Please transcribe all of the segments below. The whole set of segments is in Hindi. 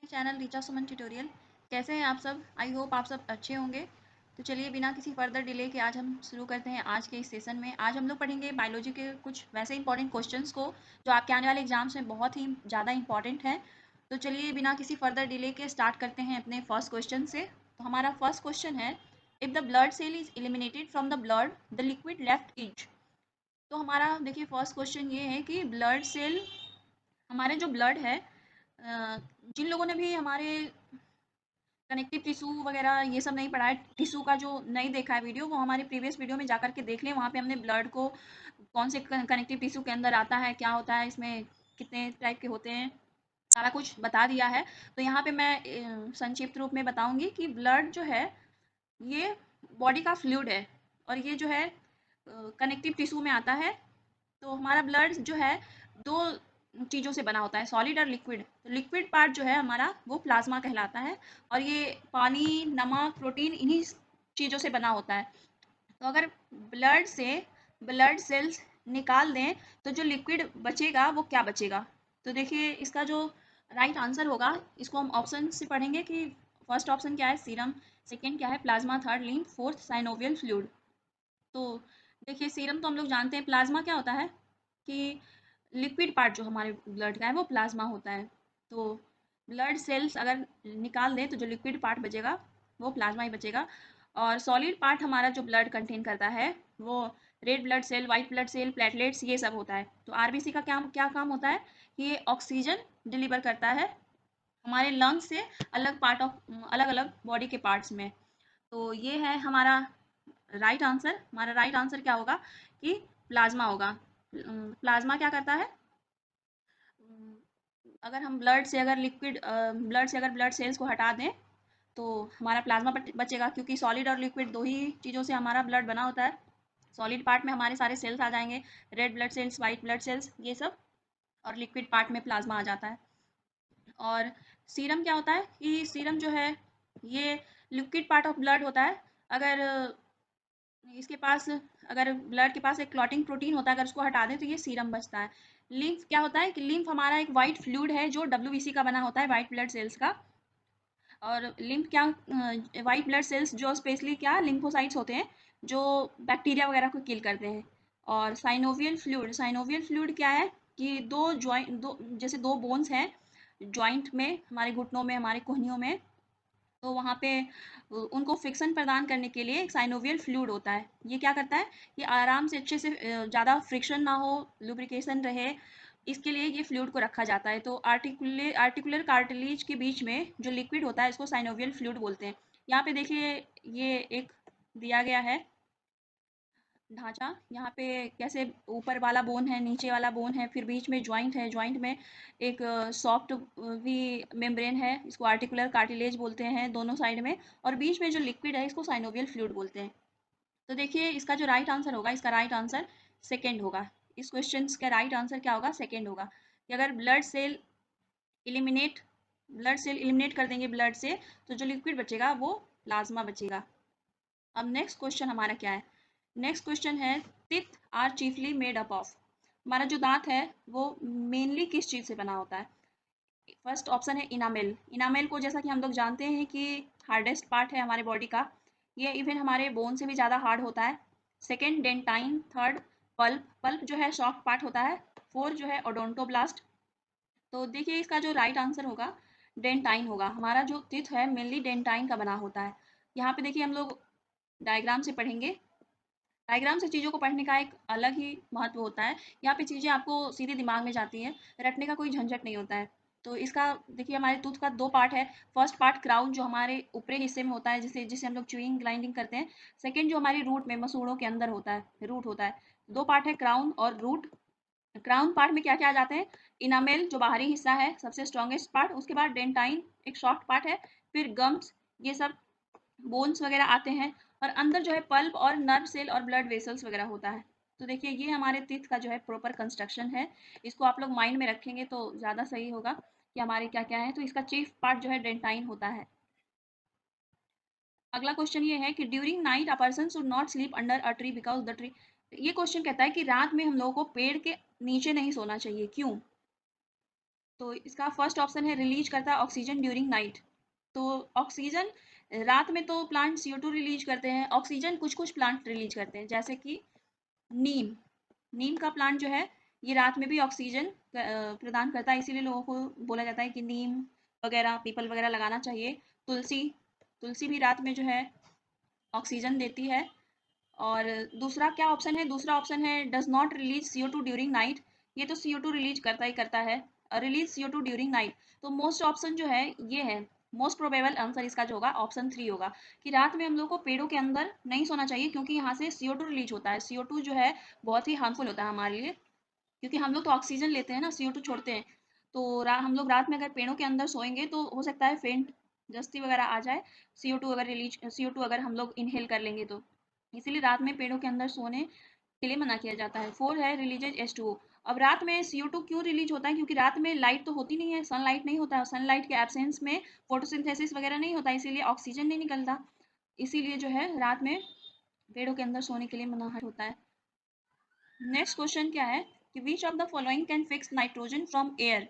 चैनल रीचा सुमन ट्यूटोरियल। कैसे हैं आप सब? आई होप आप सब अच्छे होंगे। तो चलिए बिना किसी फर्दर डिले के आज हम शुरू करते हैं आज के इस सेशन में। आज हम लोग पढ़ेंगे बायोलॉजी के कुछ वैसे इंपॉर्टेंट क्वेश्चंस को जो आपके आने वाले एग्जाम्स में बहुत ही ज़्यादा इंपॉर्टेंट हैं। तो चलिए बिना किसी फर्दर डिले के स्टार्ट करते हैं अपने फर्स्ट क्वेश्चन से। तो हमारा फर्स्ट क्वेश्चन है, if the blood cell is eliminated from the blood the liquid left is. तो हमारा देखिए फर्स्ट क्वेश्चन ये है कि ब्लड सेल, हमारे जो ब्लड है, जिन लोगों ने भी हमारे कनेक्टिव टिश्यू वगैरह ये सब नहीं पढ़ा है, टिश्यू का जो नहीं देखा है वीडियो, वो हमारे प्रीवियस वीडियो में जा कर के देख लें। वहाँ पे हमने ब्लड को कौन से कनेक्टिव टिश्यू के अंदर आता है, क्या होता है इसमें, कितने टाइप के होते हैं, सारा कुछ बता दिया है। तो यहाँ पे मैं संक्षिप्त रूप में बताऊँगी कि ब्लड जो है ये बॉडी का फ्लूइड है और ये जो है कनेक्टिव टिश्यू में आता है। तो हमारा ब्लड जो है दो चीज़ों से बना होता है, सॉलिड और लिक्विड। तो लिक्विड पार्ट जो है हमारा वो प्लाज्मा कहलाता है और ये पानी, नमक, प्रोटीन इन्हीं चीज़ों से बना होता है। तो अगर ब्लड से ब्लड सेल्स निकाल दें तो जो लिक्विड बचेगा वो क्या बचेगा? तो देखिए इसका जो राइट आंसर होगा, इसको हम ऑप्शन से पढ़ेंगे कि फर्स्ट ऑप्शन क्या है सीरम, सेकंड क्या है plasma, third lymph, fourth synovial fluid. तो देखिए सीरम तो हम लोग जानते हैं, प्लाज्मा क्या होता है कि लिक्विड पार्ट जो हमारे ब्लड का है वो प्लाज्मा होता है। तो ब्लड सेल्स अगर निकाल दें तो जो लिक्विड पार्ट बचेगा वो प्लाज्मा ही बचेगा। और सॉलिड पार्ट हमारा जो ब्लड कंटेन करता है वो red blood cell, white blood cell, platelets, ये सब होता है। तो आरबीसी का क्या क्या काम होता है कि ये ऑक्सीजन डिलीवर करता है हमारे लंग्स से अलग पार्ट ऑफ अलग अलग बॉडी के पार्ट्स में। तो ये है हमारा राइट आंसर। हमारा राइट आंसर क्या होगा कि प्लाज्मा होगा। प्लाज्मा क्या करता है, अगर हम ब्लड से अगर लिक्विड ब्लड से अगर ब्लड सेल्स को हटा दें तो हमारा प्लाज्मा बचेगा, क्योंकि सॉलिड और लिक्विड दो ही चीज़ों से हमारा ब्लड बना होता है। सॉलिड पार्ट में हमारे सारे सेल्स आ जाएंगे, red blood cells, white blood cells, ये सब। और लिक्विड पार्ट में प्लाज्मा आ जाता है। और सीरम क्या होता है कि सीरम जो है ये लिक्विड पार्ट ऑफ ब्लड होता है। अगर इसके पास अगर ब्लड के पास एक क्लॉटिंग प्रोटीन होता है, अगर उसको हटा दें तो ये सीरम बचता है। लिम्फ क्या होता है कि लिम्फ हमारा एक वाइट फ्लूइड है जो डब्ल्यूबीसी का बना होता है, वाइट ब्लड सेल्स का। और लिम्फ क्या, वाइट ब्लड सेल्स जो स्पेशली क्या लिम्फोसाइट्स होते हैं जो बैक्टीरिया वगैरह को किल करते हैं। और साइनोवियल फ्लूइड, साइनोवियल फ्लूइड क्या है कि दो जॉइंट, दो जैसे दो बोन्स हैं जॉइंट में, हमारे घुटनों में, हमारे कोहनियों में, तो वहाँ पे उनको फिक्सन प्रदान करने के लिए एक साइनोवियल फ्लूइड होता है। ये क्या करता है, ये आराम से अच्छे से ज़्यादा फ्रिक्शन ना हो, लुब्रिकेशन रहे, इसके लिए ये फ्लूइड को रखा जाता है। तो आर्टिकुलर कार्टिलेज के बीच में जो लिक्विड होता है इसको साइनोवियल फ्लूइड बोलते हैं। यहाँ पे देखिए ये एक दिया गया है ढांचा, यहाँ पे कैसे ऊपर वाला बोन है, नीचे वाला बोन है, फिर बीच में जॉइंट है, जॉइंट में एक सॉफ्ट भी मेम्ब्रेन है, इसको आर्टिकुलर कार्टिलेज बोलते हैं दोनों साइड में। और बीच में जो लिक्विड है इसको साइनोवियल फ्लूइड बोलते हैं। तो देखिए इसका जो राइट आंसर होगा, इसका राइट आंसर सेकेंड होगा। इस क्वेश्चन का राइट आंसर क्या होगा, सेकेंड होगा। कि अगर इलिमिनेट ब्लड सेल इलिमिनेट कर देंगे ब्लड से तो जो लिक्विड बचेगा वो प्लाज्मा बचेगा। अब नेक्स्ट क्वेश्चन हमारा क्या है, नेक्स्ट क्वेश्चन है, teeth are chiefly made up of. हमारा जो दांत है वो मेनली किस चीज़ से बना होता है? फर्स्ट ऑप्शन है इनामेल। इनामेल को जैसा कि हम लोग जानते हैं कि हार्डेस्ट पार्ट है हमारे बॉडी का, ये इवन हमारे बोन से भी ज़्यादा हार्ड होता है। Second dentine, third pulp, pulp जो है सॉफ्ट पार्ट होता है, फोर्थ जो है ओडोंटोब्लास्ट। तो देखिए इसका जो राइट आंसर होगा डेंटाइन होगा। हमारा जो टीथ है मेनली डेंटाइन का बना होता है। यहाँ पे देखिए हम लोग डायग्राम से पढ़ेंगे। डायग्राम से चीज़ों को पढ़ने का एक अलग ही महत्व होता है। यहाँ पे चीज़ें आपको सीधे दिमाग में जाती हैं, रटने का कोई झंझट नहीं होता है। तो इसका देखिए हमारे टूथ का दो पार्ट है। फर्स्ट पार्ट क्राउन जो हमारे ऊपरी हिस्से में होता है, जिसे जिसे हम लोग च्यूइंग ग्राइंडिंग करते हैं। सेकंड जो हमारी रूट में मसूड़ों के अंदर होता है, रूट होता है। दो पार्ट है क्राउन और रूट। क्राउन पार्ट में क्या क्या आ जाते हैं, इनामेल जो बाहरी हिस्सा है सबसे स्ट्रॉन्गेस्ट पार्ट, उसके बाद डेंटाइन एक सॉफ्ट पार्ट है, फिर गम्स, ये सब बोन्स वगैरह आते हैं। और अंदर जो है पल्प और नर्व सेल और ब्लड वेसल्स वगैरह होता है। तो देखिए ये हमारे टीथ का जो है प्रॉपर कंस्ट्रक्शन है। इसको आप लोग माइंड में रखेंगे तो ज़्यादा सही होगा कि हमारे क्या क्या है। तो इसका चीफ पार्ट जो है डेंटाइन होता है। अगला क्वेश्चन ये है कि during night a person should not sleep under a tree because the tree. ये क्वेश्चन कहता है कि रात में हम लोगों को पेड़ के नीचे नहीं सोना चाहिए, क्यों? तो इसका फर्स्ट ऑप्शन है रिलीज करता है ऑक्सीजन ड्यूरिंग नाइट। तो ऑक्सीजन रात में तो प्लांट CO2 रिलीज करते हैं, ऑक्सीजन कुछ कुछ प्लांट रिलीज करते हैं, जैसे कि नीम। नीम का प्लांट जो है ये रात में भी ऑक्सीजन प्रदान करता है, इसीलिए लोगों को बोला जाता है कि नीम वगैरह पीपल वगैरह लगाना चाहिए। तुलसी, तुलसी भी रात में जो है ऑक्सीजन देती है। और दूसरा क्या ऑप्शन है, दूसरा ऑप्शन है does not release CO2 during night. ये तो CO2 रिलीज करता ही करता है, रिलीज CO2 ड्यूरिंग नाइट। तो मोस्ट ऑप्शन जो है ये है, मोस्ट प्रोबेबल आंसर इसका जो होगा ऑप्शन 3 होगा, कि रात में हम लोग को पेड़ों के अंदर नहीं सोना चाहिए, क्योंकि यहाँ से CO2 रिलीज होता है। CO2 जो है बहुत ही हार्मफुल होता है हमारे लिए, क्योंकि हम लोग तो ऑक्सीजन लेते हैं ना, CO2 छोड़ते हैं। तो हम लोग रात में अगर पेड़ों के अंदर सोएंगे तो हो सकता है फेंट जस्ती वगैरह आ जाए, CO2 अगर रिलीज, CO2 अगर हम लोग इनहेल कर लेंगे तो। इसीलिए रात में पेड़ों के अंदर सोने के लिए मना किया जाता है। 4 है रिलीजेज H2O। अब रात में CO2 क्यों रिलीज होता है, क्योंकि रात में लाइट तो होती नहीं है, सनलाइट नहीं होता है, सनलाइट के एब्सेंस में फोटोसिंथेसिस वगैरह नहीं होता, इसीलिए ऑक्सीजन नहीं निकलता। इसीलिए जो है रात में पेड़ों के अंदर सोने के लिए मनाहट होता है। नेक्स्ट क्वेश्चन क्या है कि विच of the following can fix nitrogen from air.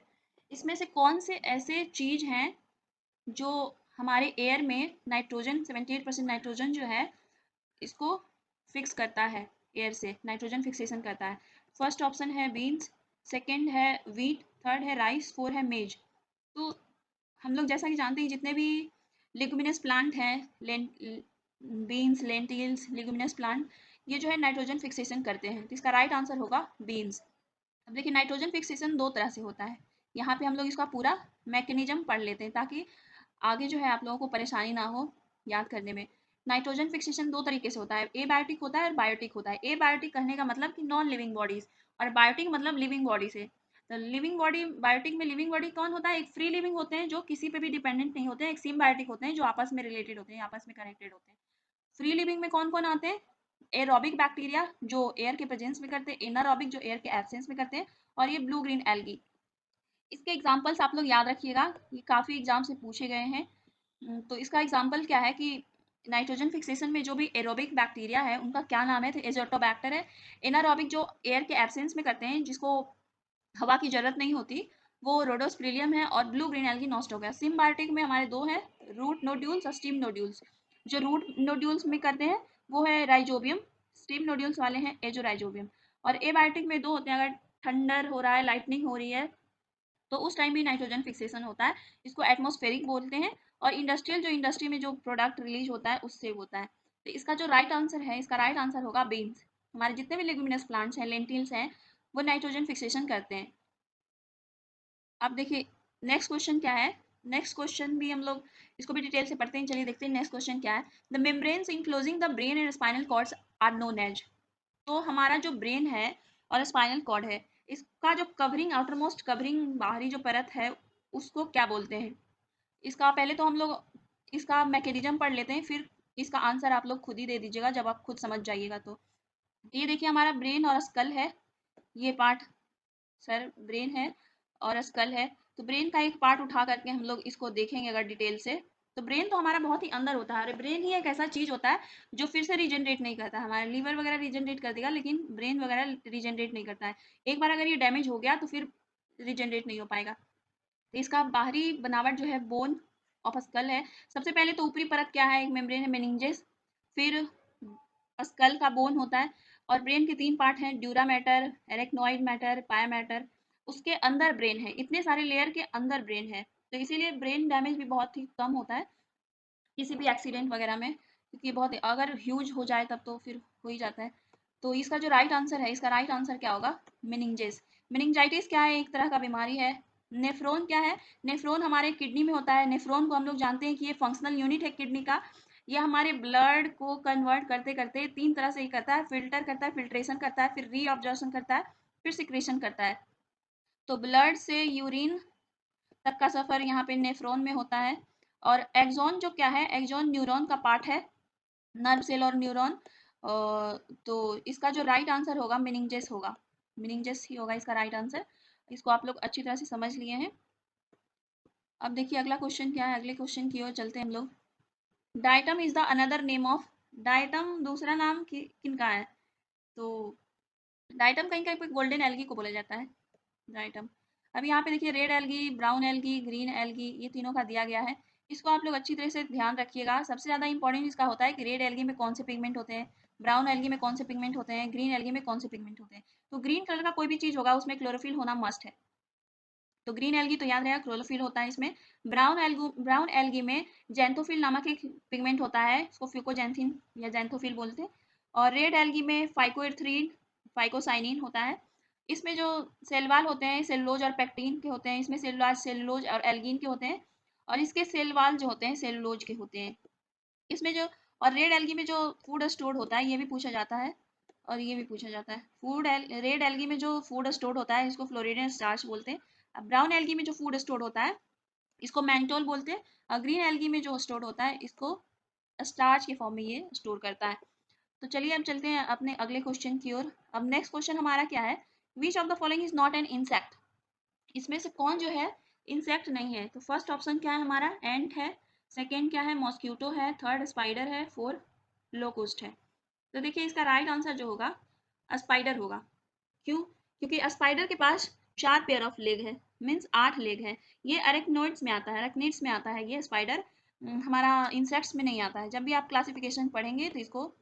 इसमें से कौन से ऐसे चीज हैं जो हमारे एयर में नाइट्रोजन, 78% नाइट्रोजन जो है इसको फिक्स करता है, एयर से नाइट्रोजन फिक्सेशन करता है। फर्स्ट ऑप्शन है बीन्स, सेकंड है वीट, थर्ड है राइस, फोर है मेज। तो हम लोग जैसा कि जानते हैं जितने भी लिग्यूमिनस प्लांट हैं, बीन्स, लेंटिल्स, लिग्यूमिनस प्लांट, ये जो है नाइट्रोजन फिक्सेशन करते हैं। तो इसका राइट आंसर होगा बीन्स। अब देखिए नाइट्रोजन फिक्सेशन दो तरह से होता है, यहाँ पे हम लोग इसका पूरा मैकेनिज्म पढ़ लेते हैं ताकि आगे जो है आप लोगों को परेशानी ना हो याद करने में। नाइट्रोजन फिक्सेशन दो तरीके से होता है, एबायोटिक होता है और बायोटिक होता है। एबायोटिक कहने का मतलब कि नॉन लिविंग बॉडीज, और बायोटिक मतलब लिविंग बॉडी से। तो लिविंग बॉडी, बायोटिक में लिविंग बॉडी कौन होता है, एक फ्री लिविंग होते हैं जो किसी पे भी डिपेंडेंट नहीं होते हैं, एक सिम्बायोटिक होते हैं जो आपस में रिलेटेड होते हैं, आपस में कनेक्टेड होते हैं। फ्री लिविंग में कौन कौन आते हैं, एरोबिक बैक्टीरिया जो एयर के प्रेजेंस में करते हैं, एनारोबिक जो एयर के एब्सेंस में करते हैं, और ये ब्लू ग्रीन एल्गी। इसके एग्जाम्पल्स आप लोग याद रखिएगा, ये काफ़ी एग्जाम से पूछे गए हैं। तो इसका एग्जाम्पल क्या है कि नाइट्रोजन फिक्सेशन में जो भी एरोबिक बैक्टीरिया है उनका क्या नाम है, तो एजोटोबैक्टर है। एनारोबिक जो एयर के एब्सेंस में करते हैं, जिसको हवा की जरूरत नहीं होती, वो रोडोस्प्रिलियम है, और ब्लू ग्रीन एल्गी नॉस्ट हो गया। सिम्बायोटिक में हमारे दो हैं, रूट नोड्यूल्स और स्टीम नोड्यूल्स। जो रूट नोड्यूल्स में करते हैं वो है राइजोबियम, स्टीम नोड्यूल्स वाले हैं एजोराइजोबियम। और एबायोटिक में दो होते हैं, अगर थंडर हो रहा है, लाइटनिंग हो रही है, तो उस टाइम भी नाइट्रोजन फिक्सेशन होता है, इसको एटमॉस्फेरिक बोलते हैं। और इंडस्ट्रियल, जो इंडस्ट्री में जो प्रोडक्ट रिलीज होता है उससे होता है। तो इसका जो राइट आंसर है, इसका राइट आंसर होगा बीन्स। हमारे जितने भी लेग्यूमिनस प्लांट्स हैं, लेंटिल्स हैं, वो नाइट्रोजन फिक्सेशन करते हैं। अब देखिए नेक्स्ट क्वेश्चन क्या है, नेक्स्ट क्वेश्चन भी हम लोग इसको भी डिटेल से पढ़ते हैं, चलिए देखते हैं नेक्स्ट क्वेश्चन क्या है। The membranes enclosing the brain and spinal cords are known as. तो हमारा जो ब्रेन है और स्पाइनल कॉर्ड है, इसका जो कवरिंग, आउटरमोस्ट कवरिंग, बाहरी जो परत है, उसको क्या बोलते हैं। इसका पहले तो हम लोग इसका मैकेनिज्म पढ़ लेते हैं, फिर इसका आंसर आप लोग खुद ही दे दीजिएगा जब आप खुद समझ जाइएगा। तो ये देखिए हमारा ब्रेन और स्कल है, ये पार्ट सर ब्रेन है और स्कल है। तो ब्रेन का एक पार्ट उठा करके हम लोग इसको देखेंगे अगर डिटेल से, तो ब्रेन तो हमारा बहुत ही अंदर होता है, और ब्रेन ही एक ऐसा चीज होता है जो फिर से रिजनरेट नहीं करता। हमारा लीवर वगैरह रिजनरेट कर देगा, लेकिन ब्रेन वगैरह रिजनरेट नहीं करता है। एक बार अगर ये डैमेज हो गया तो फिर रिजनरेट नहीं हो पाएगा। तो इसका बाहरी बनावट जो है बोन ऑफ स्कल है। सबसे पहले तो ऊपरी परत क्या है, एक मेम्ब्रेन है मेनिंजेस, फिर स्कल का बोन होता है, और ब्रेन के तीन पार्ट हैं, ड्यूरा मैटर, एरेक्नोइड मैटर, पाया मैटर। उसके अंदर ब्रेन है, इतने सारे लेयर के अंदर ब्रेन है। तो इसीलिए ब्रेन डैमेज भी बहुत ही कम होता है किसी भी एक्सीडेंट वगैरह में, क्योंकि बहुत अगर ह्यूज हो जाए तब तो फिर हो ही जाता है। तो इसका जो राइट आंसर है, इसका राइट आंसर क्या होगा, मेनिंजेस। मेनिंजाइटिस क्या है, एक तरह का बीमारी है। नेफ्रॉन क्या है, नेफ्रॉन हमारे किडनी में होता है। नेफ्रॉन को हम लोग जानते हैं कि ये फंक्शनल यूनिट है किडनी का। ये हमारे ब्लड को कन्वर्ट करते करते तीन तरह से ही करता है, फिल्टर करता है, फिल्ट्रेशन करता है, फिर रीअब्जॉर्प्शन करता है, फिर सिक्रेशन करता है। तो ब्लड से यूरिन तक का सफर यहाँ पे नेफ्रॉन में होता है। और एक्सॉन जो क्या है, एक्सॉन न्यूरॉन का पार्ट है, नर्व सेल और न्यूरॉन। तो इसका जो राइट आंसर होगा मेनिंजेस होगा, मेनिंजेस ही होगा इसका राइट आंसर। इसको आप लोग अच्छी तरह से समझ लिए हैं। अब देखिए अगला क्वेश्चन क्या है, अगले क्वेश्चन की ओर चलते हैं हम लोग। Diatom is the another name of, diatom दूसरा नाम किन का है, तो डाइटम कहीं कहीं पे गोल्डन एल्गी को बोला जाता है, डाइटम। अब यहाँ पे देखिए red algae, brown algae, green algae, ये तीनों का दिया गया है। इसको आप लोग अच्छी तरह से ध्यान रखिएगा। सबसे ज़्यादा इंपॉर्टेंट इसका होता है कि रेड एल्गी में कौन से पिगमेंट होते हैं, ब्राउन एल्गी में कौन से पिगमेंट होते हैं, ग्रीन एल्गी में कौन से पिगमेंट होते हैं। तो ग्रीन कलर का कोई भी चीज़ होगा उसमें क्लोरोफिल होना मस्ट है। तो ग्रीन एल्गी तो याद रहेगा क्लोरोफिल होता है इसमें। ब्राउन एल्गी में जेंथोफिल नामक एक पिगमेंट होता है, इसको फ्यूकोजेंथिन या जेंथोफिल बोलते हैं। और रेड एल्गी में फाइकोएरिथ्रिन, फाइकोसाइनिन होता है। इसमें जो सेल वाल होते हैं सेलुलोज और पेक्टिन के होते हैं, इसमें सेलुलोज और एल्गिन के होते हैं। और इसके सेल वाल जो होते हैं सेलुलोज के होते हैं इसमें जो। और रेड एल्गी में जो फूड स्टोर होता है ये भी पूछा जाता है, और ये भी पूछा जाता है। रेड एल्गी में जो फूड स्टोर होता है इसको फ्लोरिडन स्टार्च बोलते हैं। अब ब्राउन एल्गी में जो फूड स्टोर होता है इसको मैंटोल बोलते हैं। और ग्रीन एल्गी में जो स्टोर होता है इसको स्टार्च के फॉर्म में ये स्टोर करता है। तो चलिए अब चलते हैं अपने अगले क्वेश्चन की ओर। अब नेक्स्ट क्वेश्चन हमारा क्या है, which of the following is not an insect. इसमें से कौन जो है इंसेक्ट नहीं है। तो फर्स्ट ऑप्शन क्या है हमारा, एंट है। सेकेंड क्या है, मॉस्क्यूटो है। थर्ड स्पाइडर है। फोर्थ लोकोस्ट है। तो देखिए इसका राइट आंसर जो होगा स्पाइडर होगा। क्यों? क्योंकि स्पाइडर के पास 4 पेयर ऑफ लेग है, मीन्स 8 लेग है। ये अरेक्नोइड्स में आता है, अरेक्निड्स में आता है ये स्पाइडर। हमारा इंसेक्ट्स में नहीं आता है। जब भी आप क्लासिफिकेशन पढ़ेंगे तो इसको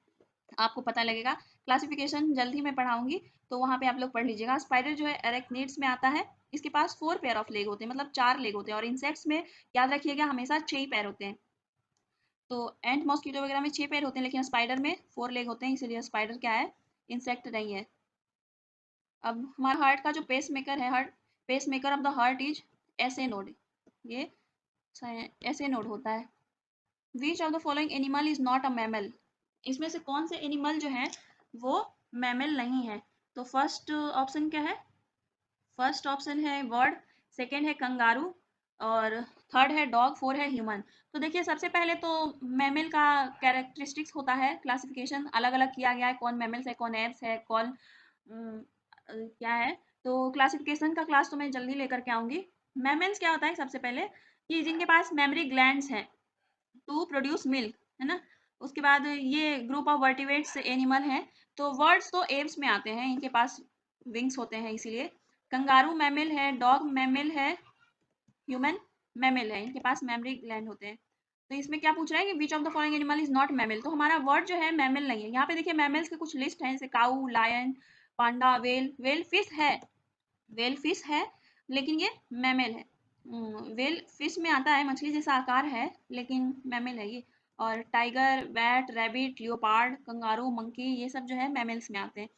आपको पता लगेगा। क्लासिफिकेशन जल्द ही मैं पढ़ाऊंगी, तो वहाँ पे आप लोग पढ़ लीजिएगा। स्पाइडर जो है अरेक्निड्स में आता है। इसके पास 4 पेयर ऑफ लेग होते हैं, मतलब 4 लेग होते हैं। और इंसेक्ट्स में याद रखिएगा हमेशा 6 ही पैर होते हैं। तो एंट मॉस्किटो वगैरह में 6 पैर होते हैं, लेकिन स्पाइडर में 4 लेग होते हैं, इसलिए स्पाइडर क्या है, इंसेक्ट नहीं है। अब हमारा हार्ट का जो पेस मेकर है, heart pacemaker of the heart is SA node. ये एसे नोड होता है। Which of the following animal is not a mammal. इसमें से कौन से एनिमल जो है वो मैमल नहीं है। तो फर्स्ट ऑप्शन क्या है, फर्स्ट ऑप्शन है बर्ड, सेकेंड है कंगारू, और थर्ड है डॉग, फोर है ह्यूमन। तो देखिए सबसे पहले तो मैमल का कैरेक्टरिस्टिक्स होता है, क्लासिफिकेशन अलग अलग किया गया है, कौन मैमल्स है, कौन एप्स है, कौन क्या है। तो क्लासिफिकेशन का क्लास तो मैं जल्दी लेकर के आऊँगी। मैमल्स क्या होता है सबसे पहले, कि जिनके पास मेमरी ग्लैंड्स हैं टू प्रोड्यूस मिल्क, है ना। उसके बाद ये ग्रुप ऑफ वर्टिवेट्स एनिमल हैं। तो वर्ड्स तो एव्स में आते हैं, इनके पास विंग्स होते हैं इसीलिए। कंगारू मैमल है, डॉग मैमल है, ह्यूमन मैमल है, इनके पास मेमरी ग्लैंड होते हैं। तो इसमें क्या पूछ रहा है कि विच of the following animal is not mammal. तो हमारा वर्ड जो है मैमल नहीं है। यहाँ पे देखिए मैमल्स के कुछ लिस्ट हैं, जैसे काऊ, लायन, पांडा, वेल। वेल फिश है, वेल फिश है, लेकिन ये मैमल है। वेल फिश में आता है, मछली जैसा आकार है, लेकिन मैमल है ये। और tiger, bat, rabbit, leopard, kangaroo, monkey, ये सब जो है मैमल्स में आते हैं।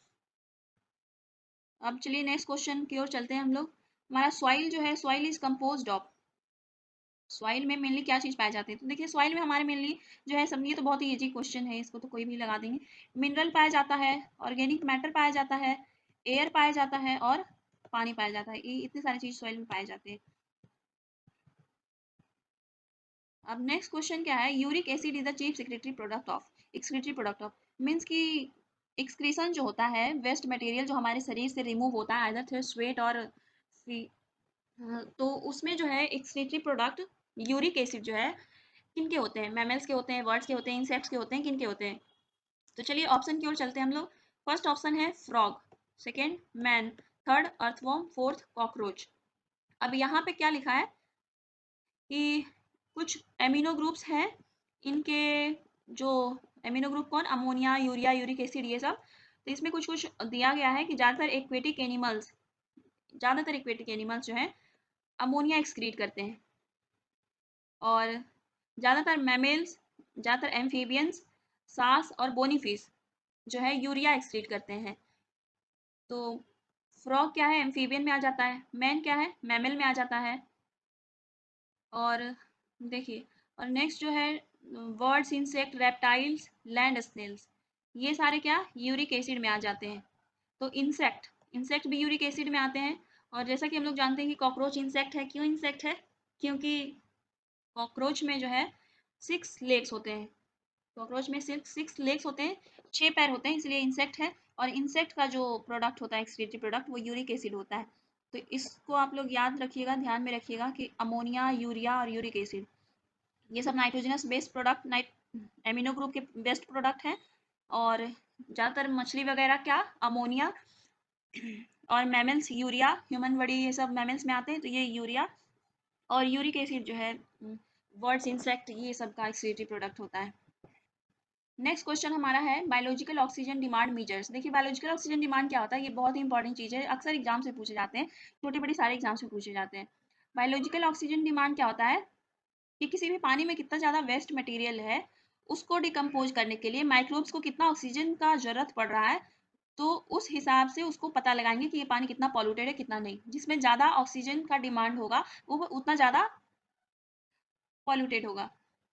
अब चलिए नेक्स्ट क्वेश्चन की ओर चलते हैं हम लोग। हमारा सॉइल जो है, soil is composed of. Soil में मेनली क्या चीज़ पाए जाते हैं। तो देखिए सॉइल में हमारे मेनली जो है सब, ये तो बहुत ही इजी क्वेश्चन है, इसको तो कोई भी लगा देंगे। मिनरल पाया जाता है, ऑर्गेनिक मैटर पाया जाता है, एयर पाया जाता है, और पानी पाया जाता है। ये इतनी सारी चीज़ सॉइल में पाए जाते हैं। अब नेक्स्ट क्वेश्चन क्या है, uric acid is the chief secretary product of. Excretory product of means की एक्सक्रीशन जो होता है, वेस्ट मटेरियल जो हमारे शरीर से रिमूव होता है आइदर थ्रू स्वेट और तो उसमें जो है एक्सक्रीटरी प्रोडक्ट यूरिक एसिड जो है किनके होते हैं, मैमल्स के होते हैं, बर्ड्स के होते हैं, इंसेक्ट्स के होते हैं, किनके होते हैं। तो चलिए ऑप्शन की ओर चलते हैं हम लोग। फर्स्ट ऑप्शन है frog, second man, third earthworm, fourth cockroach. अब यहाँ पे क्या लिखा है कि कुछ एमिनो ग्रुप्स हैं, इनके जो एमिनो ग्रुप कौन, अमोनिया, यूरिया, यूरिक एसिड, ये सब। तो इसमें कुछ कुछ दिया गया है कि ज़्यादातर एक्वेटिक एनिमल्स जो हैं अमोनिया एक्सक्रीट करते हैं। और ज़्यादातर मैमल्स, ज़्यादातर एम्फीबियंस, सास और बोनीफिश जो है यूरिया एक्सक्रीट करते हैं। तो फ्रॉग क्या है, एम्फीबियन में आ जाता है। मैन क्या है, मैमल में आ जाता है। और देखिए, और नेक्स्ट जो है birds, insect, reptiles, land snails, ये सारे क्या यूरिक एसिड में आ जाते हैं। तो इंसेक्ट, इंसेक्ट भी यूरिक एसिड में आते हैं। और जैसा कि हम लोग जानते हैं कि कॉकरोच इंसेक्ट है। क्यों इंसेक्ट है, क्योंकि कॉकरोच में जो है 6 लेग्स होते हैं। कॉकरोच में सिर्फ 6 लेग्स होते हैं, 6 पैर होते हैं, इसलिए इंसेक्ट है। और इंसेक्ट का जो प्रोडक्ट होता है, एक्सक्रीटरी प्रोडक्ट, वो यूरिक एसिड होता है। तो इसको आप लोग याद रखिएगा, ध्यान में रखिएगा कि अमोनिया, यूरिया और यूरिक एसिड, ये सब nitrogenous based product, amino group के बेस्ट प्रोडक्ट हैं। और ज़्यादातर मछली वगैरह क्या, अमोनिया और मैमल्स यूरिया, ह्यूमन बॉडी ये सब मैमल्स में आते हैं, तो ये यूरिया और यूरिक एसिड जो है बर्ड्स, इंसेक्ट, ये सब का एक्सक्रीटरी प्रोडक्ट होता है। नेक्स्ट क्वेश्चन हमारा है बायोलॉजिकल ऑक्सीजन डिमांड मीजर्स। देखिए बायोलॉजिकल ऑक्सीजन डिमांड क्या होता है, ये बहुत ही इंपॉर्टेंट चीज़ है, अक्सर एग्जाम से पूछे जाते हैं, छोटे बड़े सारे एग्जाम्स में पूछे जाते हैं। बायोलॉजिकल ऑक्सीजन डिमांड क्या होता है कि किसी भी पानी में कितना ज़्यादा वेस्ट मटेरियल है, उसको डिकम्पोज करने के लिए माइक्रोब्स को कितना ऑक्सीजन का ज़रूरत पड़ रहा है, तो उस हिसाब से उसको पता लगाएंगे कि ये पानी कितना पॉल्यूटेड है कितना नहीं। जिसमें ज़्यादा ऑक्सीजन का डिमांड होगा वो उतना ज़्यादा पॉल्यूटेड होगा।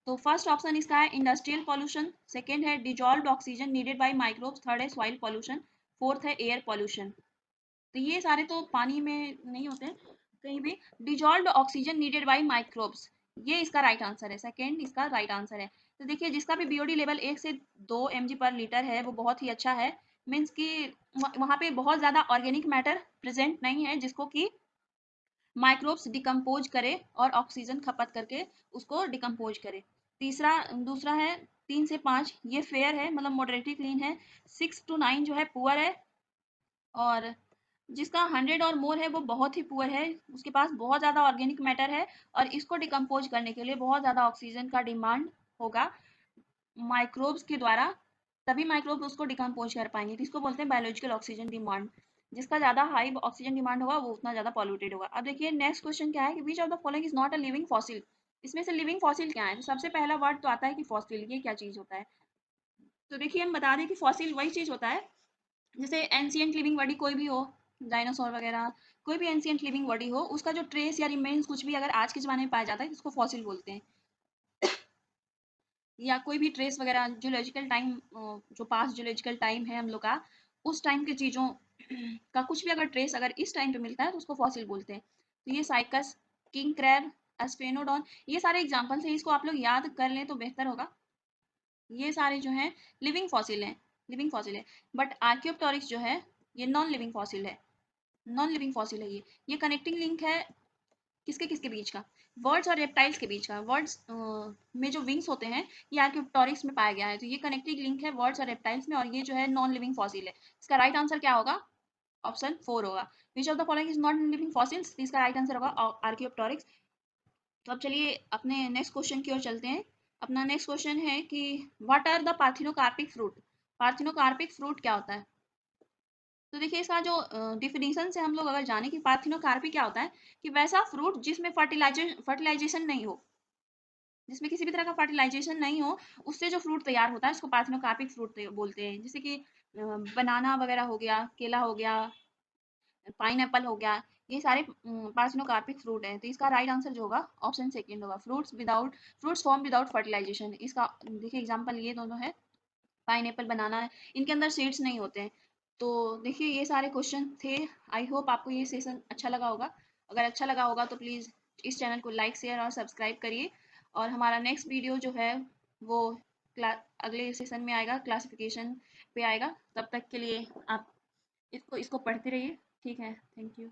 तो फर्स्ट ऑप्शन इसका है इंडस्ट्रियल पॉल्यूशन, सेकेंड है dissolved oxygen needed by microbes, third है सॉइल पॉल्यूशन, फोर्थ है एयर पॉल्यूशन। तो ये सारे तो पानी में नहीं होते कहीं भी। Dissolved oxygen needed by microbes, ये इसका राइट आंसर है, सेकेंड इसका राइट आंसर है। तो देखिए जिसका भी बीओडी लेवल 1 से 2 mg/लीटर है वो बहुत ही अच्छा है, मीन्स कि वहाँ पे बहुत ज़्यादा ऑर्गेनिक मैटर प्रेजेंट नहीं है जिसको कि माइक्रोब्स डिकम्पोज करे और ऑक्सीजन खपत करके उसको डिकम्पोज करे। तीसरा दूसरा है 3 से 5, ये फेयर है, मतलब मॉडरेटली क्लीन है। 6 to 9 जो है पुअर है, और जिसका 100 और मोर है वो बहुत ही पुअर है, उसके पास बहुत ज़्यादा ऑर्गेनिक मैटर है और इसको डिकम्पोज करने के लिए बहुत ज़्यादा ऑक्सीजन का डिमांड होगा माइक्रोब्स के द्वारा, तभी माइक्रोब्स उसको डिकम्पोज कर पाएंगे। तो इसको बोलते हैं बायोलॉजिकल ऑक्सीजन डिमांड। जिसका ज़्यादा हाई ऑक्सीजन डिमांड होगा वो उतना ज़्यादा पॉल्यूटेड होगा। अब देखिए नेक्स्ट क्वेश्चन क्या है कि विच of the following is not a living fossil. इसमें से लिविंग फॉसिल क्या है, तो सबसे पहला वर्ड तो आता है कि फॉसिल, ये क्या चीज़ होता है। तो देखिए हम बता दें कि फॉसिल वही चीज़ होता है जैसे एंशियंट लिविंग बॉडी कोई भी हो, डायनासोर वगैरह, कोई भी एंशियंट लिविंग बॉडी हो, उसका जो ट्रेस या रिमेन्स कुछ भी अगर आज के ज़माने में पाया जाता है उसको फॉसिल बोलते हैं। या कोई भी ट्रेस वगैरह जियोलॉजिकल टाइम, जो पास्ट जियोलॉजिकल टाइम है हम लोग का, उस टाइम के चीज़ों का कुछ भी अगर ट्रेस अगर इस टाइम पे मिलता है तो उसको फॉसिल बोलते हैं। तो ये साइकस, किंग क्रैब, एस्फेनोडॉन, ये सारे एग्जाम्पल्स हैं, इसको आप लोग याद कर लें तो बेहतर होगा। ये सारे जो हैं लिविंग फॉसिल हैं, लिविंग फॉसिल है। बट आर्कियोप्टोरिक्स जो है ये नॉन लिविंग फॉसिल है, नॉन लिविंग फॉसिल है। ये कनेक्टिंग लिंक है किसके किसके बीच का, बर्ड्स और रेप्टाइल्स के बीच का। बर्ड्स में जो विंग्स होते हैं ये आर्कियोप्टोरिक्स में पाया गया है, तो ये कनेक्टिंग लिंक है बर्ड्स और रेप्टाइल्स में, और ये जो है नॉन लिविंग फॉसिल है। इसका राइट आंसर क्या होगा, ऑप्शन 4 होगा। विच of the following is not living fossils, इसका राइट आंसर होगा आर्कियोप्टोरिक्स। तो अब चलिए अपने नेक्स्ट क्वेश्चन की ओर चलते हैं। अपना नेक्स्ट क्वेश्चन है कि what are the parthenocarpic fruit. Parthenocarpic fruit क्या होता है। तो देखिए इसका जो डिफिनीशन से हम लोग अगर जाने कि पार्थिनोकार्पी क्या होता है, कि वैसा फ्रूट जिसमें फर्टिलाइजेशन नहीं हो, जिसमें किसी भी तरह का फर्टिलाइजेशन नहीं हो, उससे जो फ्रूट तैयार होता है उसको पार्थिनोकार्पिक फ्रूट बोलते हैं। जैसे कि बनाना वगैरह हो गया, केला हो गया, पाइनएप्पल हो गया, ये सारे पार्थिनोकार्पिक फ्रूट हैं। तो इसका राइट आंसर जो होगा ऑप्शन सेकेंड होगा, फ्रूट्स फॉर्म विदाउट फर्टिलाइजेशन। इसका देखिए एग्जाम्पल ये दोनों है, पाइनएप्पल, बनाना है, इनके अंदर सीड्स नहीं होते हैं। तो देखिए ये सारे क्वेश्चन थे। आई होप आपको ये सेशन अच्छा लगा होगा। अगर अच्छा लगा होगा तो प्लीज़ इस चैनल को लाइक शेयर और सब्सक्राइब करिए। और हमारा नेक्स्ट वीडियो जो है वो अगले सेशन में आएगा, क्लासिफिकेशन पे आएगा। तब तक के लिए आप इसको इसको पढ़ते रहिए। ठीक है, थैंक यू।